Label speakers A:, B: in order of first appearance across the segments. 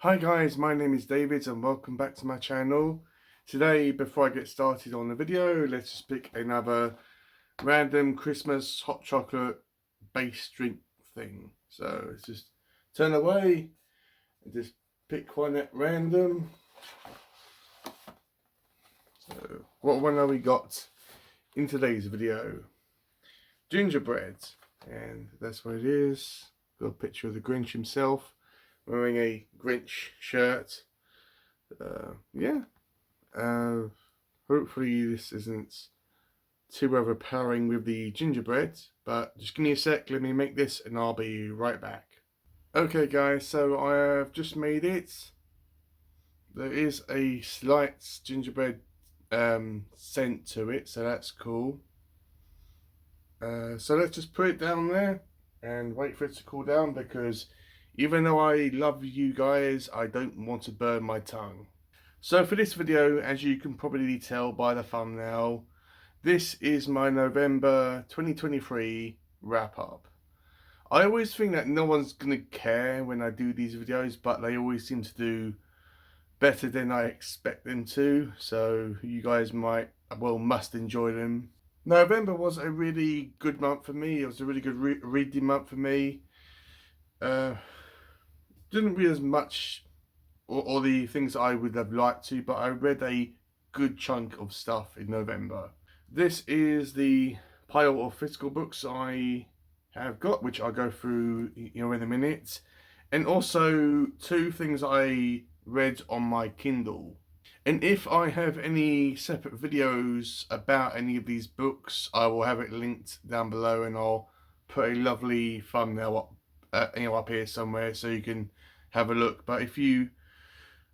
A: Hi guys, my name is David and welcome back to my channel. Today, before I get started on the video, let's just pick another random Christmas hot chocolate base drink thing. So let's just turn away and just pick one at random. So what one have we got in today's video? Gingerbread, and that's what it is. Got a picture of the Grinch himself wearing a Grinch shirt. Hopefully this isn't too overpowering with the gingerbread, but just give me a sec, let me make this and I'll be right back. Okay guys, so I have just made it. There is a slight gingerbread scent to it, so that's cool. So let's just put it down there and wait for it to cool down, because even though I love you guys, I don't want to burn my tongue. So for this video, as you can probably tell by the thumbnail, this is my November 2023 wrap up. I always think that no one's going to care when I do these videos, but they always seem to do better than I expect them to. So you guys must enjoy them. November was a really good month for me. It was a really good reading month for me. Didn't read as much or the things I would have liked to, but I read a good chunk of stuff in November. This is the pile of physical books I have got, which I'll go through in a minute, and also two things I read on my Kindle. And if I have any separate videos about any of these books, I will have it linked down below, and I'll put a lovely thumbnail up here somewhere so you can have a look. But if you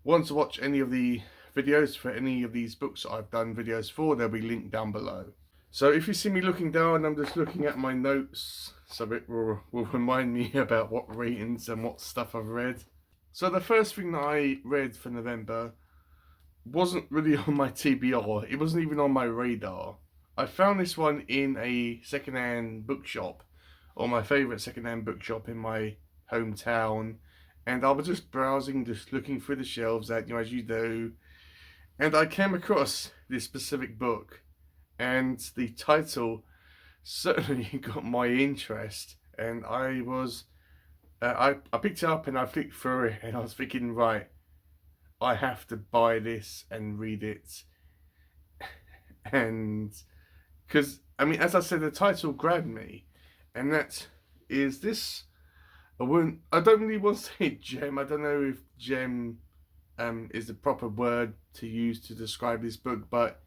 A: want to watch any of the videos for any of these books I've done videos for, they'll be linked down below. So if you see me looking down, I'm just looking at my notes, so it will remind me about what readings and what stuff I've read. So the first thing that I read for November wasn't really on my TBR. It wasn't even on my radar. I found this one in a secondhand bookshop, or my favourite secondhand bookshop in my hometown, and I was just browsing, just looking through the shelves, as you do, and I came across this specific book, and the title certainly got my interest, and I picked it up and I flicked through it, and I was thinking, right, I have to buy this and read it. And because, as I said, the title grabbed me, and that is this. I don't really want to say gem. I don't know if gem is the proper word to use to describe this book, but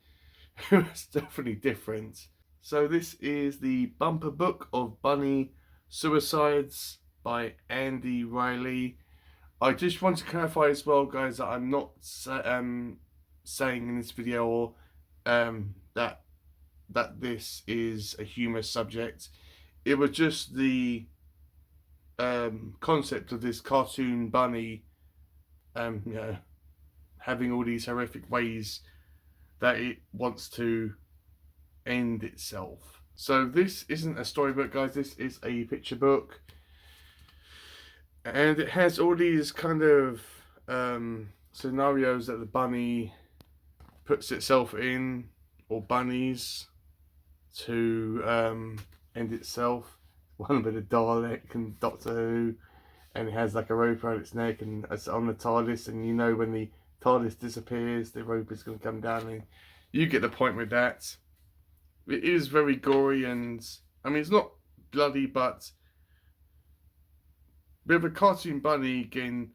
A: it's definitely different. So this is the bumper book of Bunny Suicides by Andy Riley. I just want to clarify as well, guys, that I'm not saying in this video that this is a humorous subject. It was just the concept of this cartoon bunny, having all these horrific ways that it wants to end itself. So this isn't a storybook, guys. This is a picture book, and it has all these kind of scenarios that the bunny puts itself in, or bunnies, to end itself. One with a Dalek and Doctor Who, and it has like a rope around its neck, and it's on the TARDIS, and when the TARDIS disappears, the rope is going to come down, and you get the point with that. It is very gory, and it's not bloody, but with a cartoon bunny again,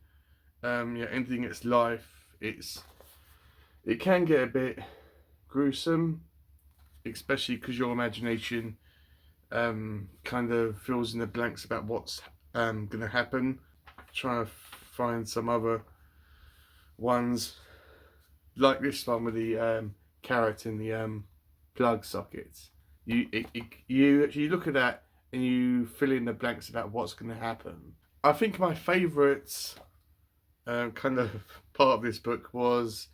A: ending its life, it can get a bit gruesome, especially because your imagination kind of fills in the blanks about what's going to happen. Trying to find some other ones like this one with the carrot in the plug socket. You look at that and you fill in the blanks about what's going to happen. I think my favourite kind of part of this book was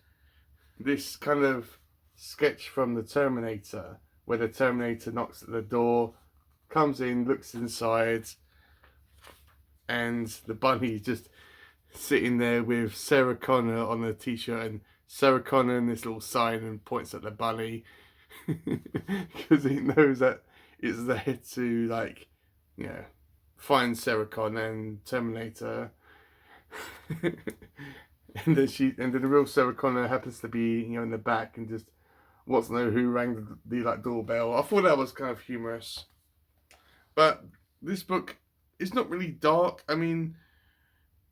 A: this kind of sketch from the Terminator, where the Terminator knocks at the door, comes in, looks inside, and the bunny just sitting there with Sarah Connor on a t-shirt and Sarah Connor and this little sign and points at the bunny because he knows that it's there to like, you know, find Sarah Connor and terminate her. And then the real Sarah Connor happens to be, you know, in the back and just wants to know who rang the like doorbell. I thought that was kind of humorous. But this book is not really dark. I mean,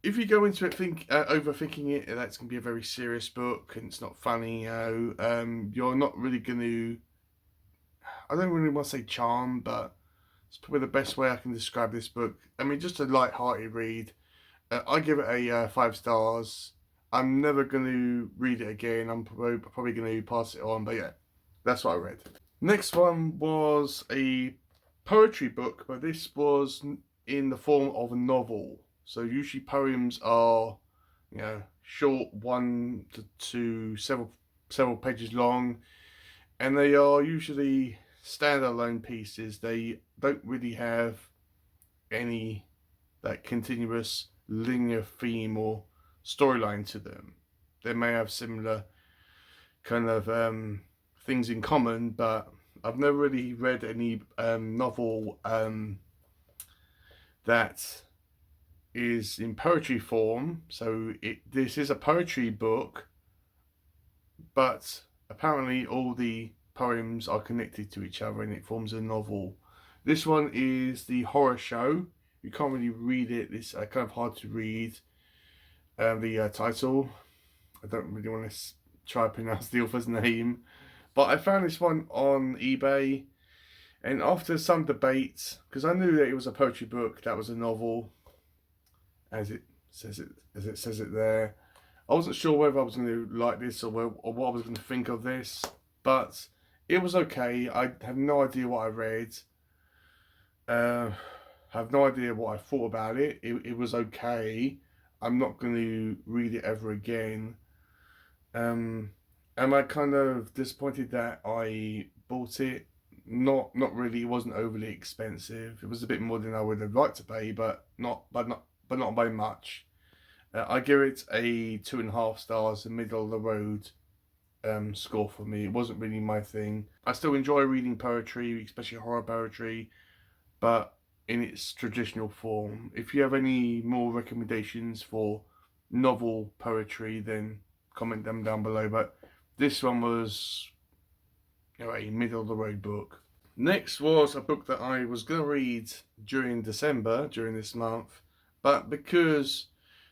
A: if you go into it overthinking it, that's going to be a very serious book and it's not funny. You're not really going to. I don't really want to say charm, but it's probably the best way I can describe this book. I mean, just a light-hearted read. I give it a 5 stars. I'm never going to read it again. I'm probably going to pass it on. But yeah, that's what I read. Next one was a poetry book, but this was in the form of a novel. So usually poems are, you know, short, 1 to several pages long, and they are usually standalone pieces. They don't really have any that continuous linear theme or storyline to them. They may have similar kind of things in common, but I've never really read any novel that is in poetry form. So this is a poetry book, but apparently all the poems are connected to each other and it forms a novel. This one is The Horror Show. You can't really read it. It's kind of hard to read. The title. I don't really want to try to pronounce the author's name. But I found this one on eBay. And after some debate, because I knew that it was a poetry book, that was a novel, as it says it there. I wasn't sure whether I was going to like this or what I was going to think of this, but it was okay. I have no idea what I read. Have no idea what I thought about it. It was okay. I'm not going to read it ever again. Am I kind of disappointed that I bought it? Not really. It wasn't overly expensive. It was a bit more than I would have liked to pay, but not by much. I give it a 2.5 stars, a middle of the road score for me. It wasn't really my thing. I still enjoy reading poetry, especially horror poetry, but in its traditional form. If you have any more recommendations for novel poetry, then comment them down below. But this one was, you know, a middle of the road book. Next was a book that I was going to read during December, during this month, but because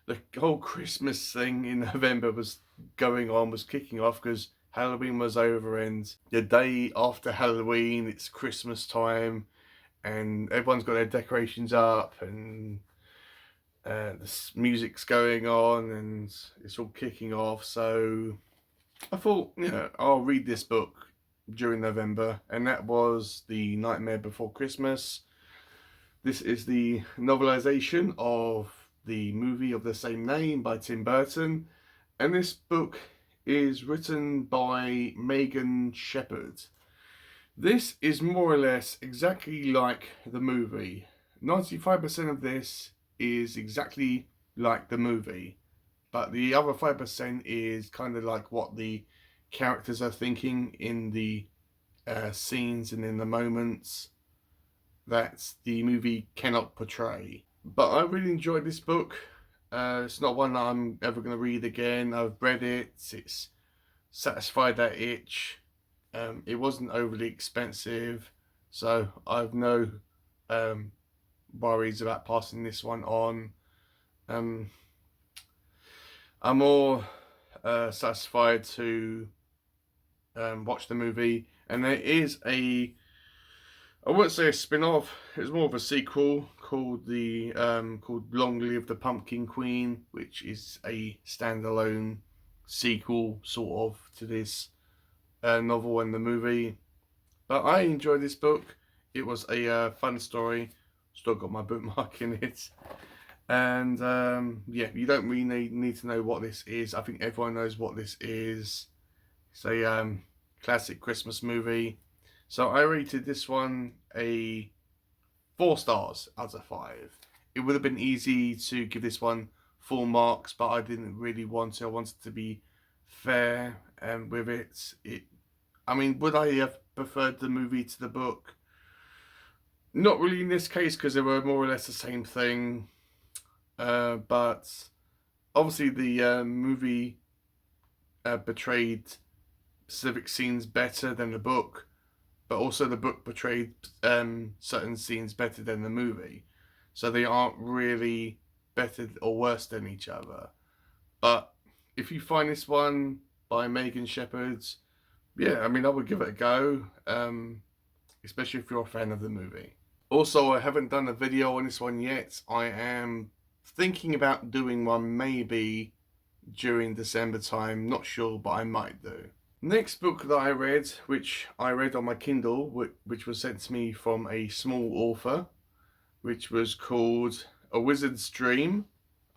A: the whole Christmas thing in November was kicking off because Halloween was over, and the day after Halloween it's Christmas time and everyone's got their decorations up and the music's going on and it's all kicking off. So I thought, you know, I'll read this book during November, and that was The Nightmare Before Christmas. This is the novelization of the movie of the same name by Tim Burton, and this book is written by Megan Shepherd. This is more or less exactly like the movie. 95% of this is exactly like the movie, but the other 5% is kind of like what the characters are thinking in the scenes and in the moments that the movie cannot portray. But I really enjoyed this book. It's not one that I'm ever going to read again. I've read it. It's satisfied that itch. It wasn't overly expensive, so I've no worries about passing this one on. I'm more satisfied to watch the movie, and there is I wouldn't say a spin-off. It's more of a sequel called Long Live the Pumpkin Queen, which is a standalone sequel sort of to this novel and the movie. But I enjoyed this book. It was a fun story. Still got my bookmark in it. And yeah, you don't really need to know what this is. I think everyone knows what this is. It's a classic Christmas movie. So I rated this one a 4 stars out of 5. It would have been easy to give this one full marks, but I didn't really want to. I wanted to be fair with it. I mean, would I have preferred the movie to the book? Not really in this case, because they were more or less the same thing. But obviously the movie portrayed specific scenes better than the book, but also the book portrayed certain scenes better than the movie. So they aren't really better or worse than each other. But if you find this one by Megan Shepherd, yeah, I mean, I would give it a go, especially if you're a fan of the movie. Also, I haven't done a video on this one yet. I am thinking about doing one maybe during December time. Not sure, but I might do. Next book that I read, which I read on my Kindle, which was sent to me from a small author, which was called A Wizard's Dream.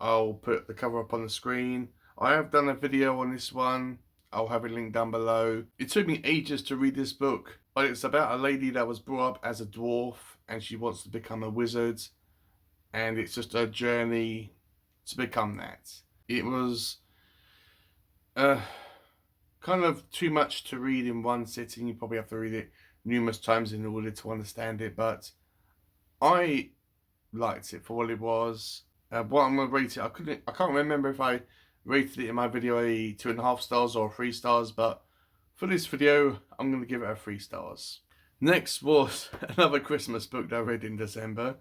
A: I'll put the cover up on the screen. I have done a video on this one. I'll have a link down below. It took me ages to read this book, but it's about a lady that was brought up as a dwarf and she wants to become a wizard, and it's just a journey to become that. It was kind of too much to read in one sitting. You probably have to read it numerous times in order to understand it, but I liked it for what it was. What I'm gonna rate it, I can't remember if I rated it in my video a 2.5 stars or 3 stars, but for this video I'm gonna give it a 3 stars. Next was another Christmas book that I read in December,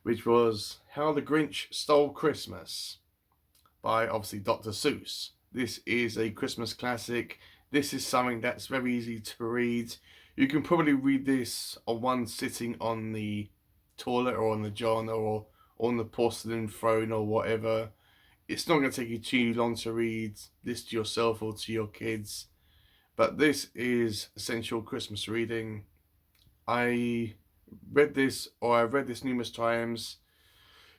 A: which was How the Grinch Stole Christmas by obviously Dr. Seuss. This is a Christmas classic. This is something that's very easy to read. You can probably read this on one sitting on the toilet or on the john or on the porcelain throne or whatever. It's not going to take you too long to read this to yourself or to your kids. But this is essential Christmas reading. I've read this numerous times.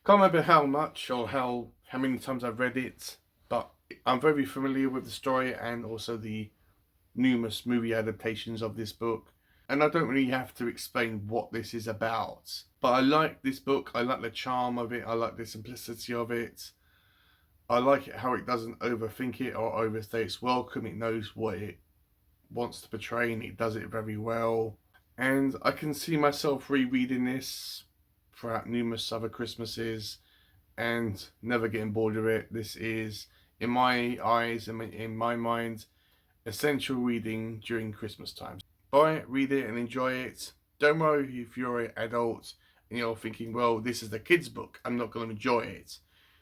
A: Can't remember how much or how many times I've read it, but I'm very familiar with the story and also the numerous movie adaptations of this book. And I don't really have to explain what this is about. But I like this book. I like the charm of it. I like the simplicity of it. I like it how it doesn't overthink it or overstay its welcome. It knows what it wants to portray and it does it very well. And I can see myself rereading this throughout numerous other Christmases and never getting bored of it. This is, in my eyes and in my mind, essential reading during Christmas time. Buy it, read it and enjoy it. Don't worry if you're an adult and you're thinking, well, this is a kid's book, I'm not going to enjoy it.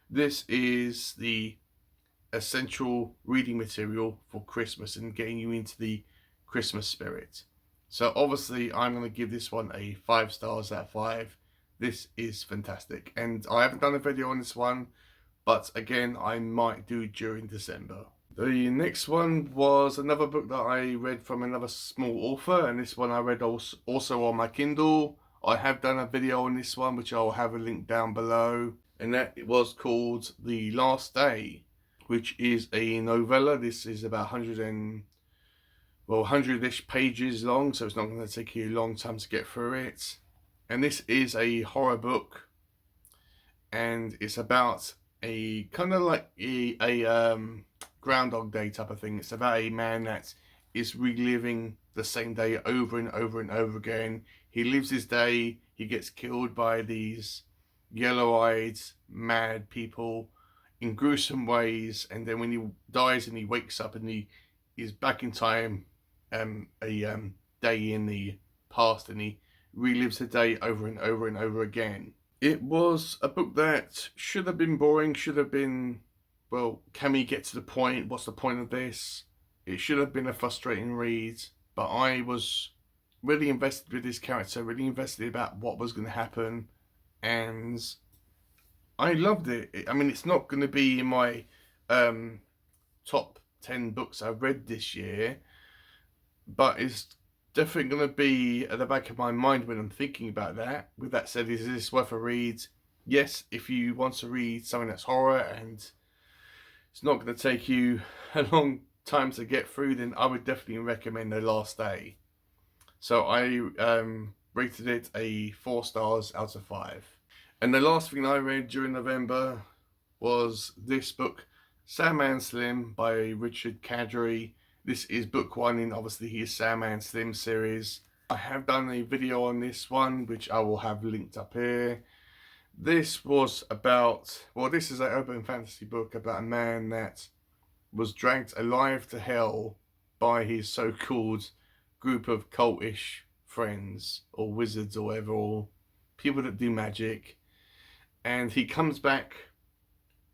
A: This is the essential reading material for Christmas and getting you into the Christmas spirit. So obviously I'm going to give this one a 5 stars out of 5. This is fantastic. And I haven't done a video on this one, but again, I might do during December. The next one was another book that I read from another small author, and this one I read also on my Kindle. I have done a video on this one, which I'll have a link down below, and that was called The Last Day, which is a novella. This is about 100-ish pages long, so it's not going to take you a long time to get through it. And this is a horror book, and it's about a kind of like a Groundhog Day type of thing. It's about a man that is reliving the same day over and over and over again. He lives his day, he gets killed by these yellow-eyed, mad people in gruesome ways, and then when he dies and he wakes up and he is back in time, a day in the past, and he relives the day over and over and over again. It was a book that should have been boring, should have been, well, can we get to the point? What's the point of this? It should have been a frustrating read, but I was really invested with this character, really invested about what was going to happen, and I loved it. I mean, it's not going to be in my top 10 books I've read this year, but it's definitely going to be at the back of my mind when I'm thinking about that. With that said, is this worth a read? Yes, if you want to read something that's horror and it's not going to take you a long time to get through, then I would definitely recommend The Last Day. So I rated it a 4 stars out of 5. And the last thing I read during November was this book, Samman Slim by Richard Kadri. This is book 1 in obviously his Samman Slim series. I have done a video on this one, which I will have linked up here. This was about, well, this is an urban fantasy book about a man that was dragged alive to hell by his so-called group of cultish friends or wizards or whatever, or people that do magic. And he comes back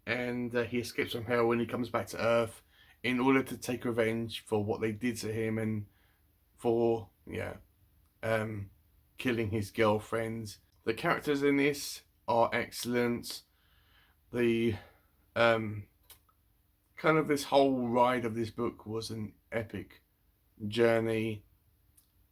A: and he escapes from hell and he comes back to Earth in order to take revenge for what they did to him and for, killing his girlfriend. The characters in this are excellent. The kind of this whole ride of this book was an epic journey,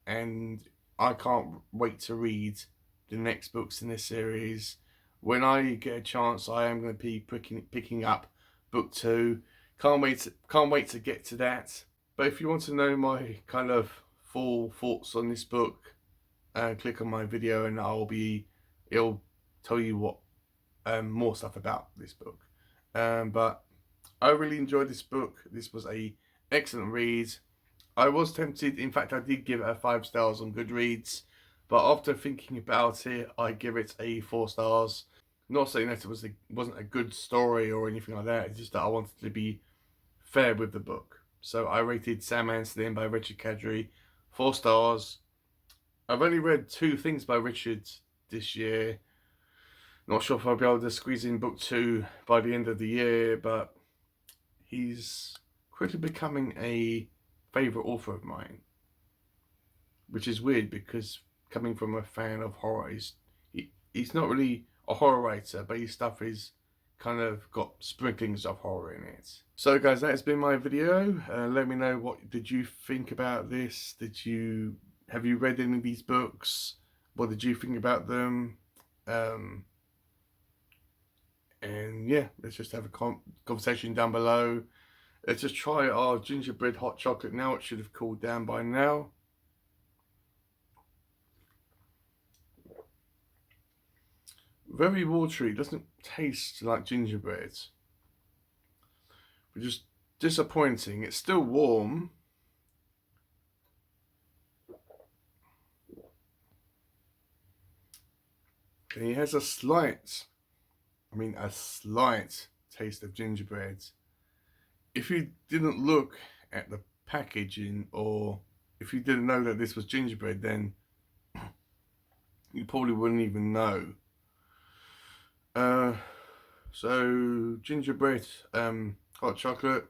A: and I can't wait to read the next books in this series. When I get a chance, I am going to be picking up book 2. Can't wait to get to that. But if you want to know my kind of full thoughts on this book, click on my video and it'll tell you what more stuff about this book. But I really enjoyed this book. This was a excellent read. I was tempted, in fact I did give it 5 stars on Goodreads, but after thinking about it, I give it 4 stars. Not saying that it wasn't a good story or anything like that, it's just that I wanted to be fair with the book. So I rated Samman Slim by Richard Kadri 4 stars. I've only read 2 things by Richard this year. Not sure if I'll be able to squeeze in book 2 by the end of the year, but he's quickly becoming a favourite author of mine. Which is weird because coming from a fan of horror, he's not really a horror writer, but his stuff is kind of got sprinklings of horror in it. So guys, that has been my video. Let me know, what did you think about this? Have you read any of these books? What did you think about them? And yeah, let's just have a conversation down below. Let's just try our gingerbread hot chocolate now. It should have cooled down by now. Very watery, it doesn't taste like gingerbread, which is disappointing. It's still warm. And it has a slight taste of gingerbread. If you didn't look at the packaging, or if you didn't know that this was gingerbread, then you probably wouldn't even know. So gingerbread hot chocolate,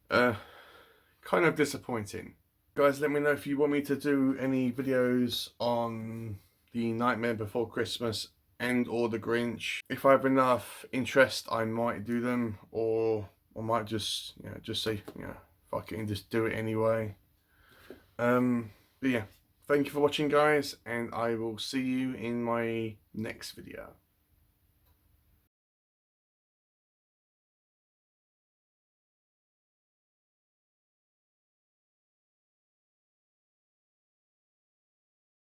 A: kind of disappointing. Guys, let me know if you want me to do any videos on The Nightmare Before Christmas and or The Grinch. If I have enough interest, I might do them, or I might just say, fuck it and just do it anyway. But yeah, thank you for watching guys, and I will see you in my next video.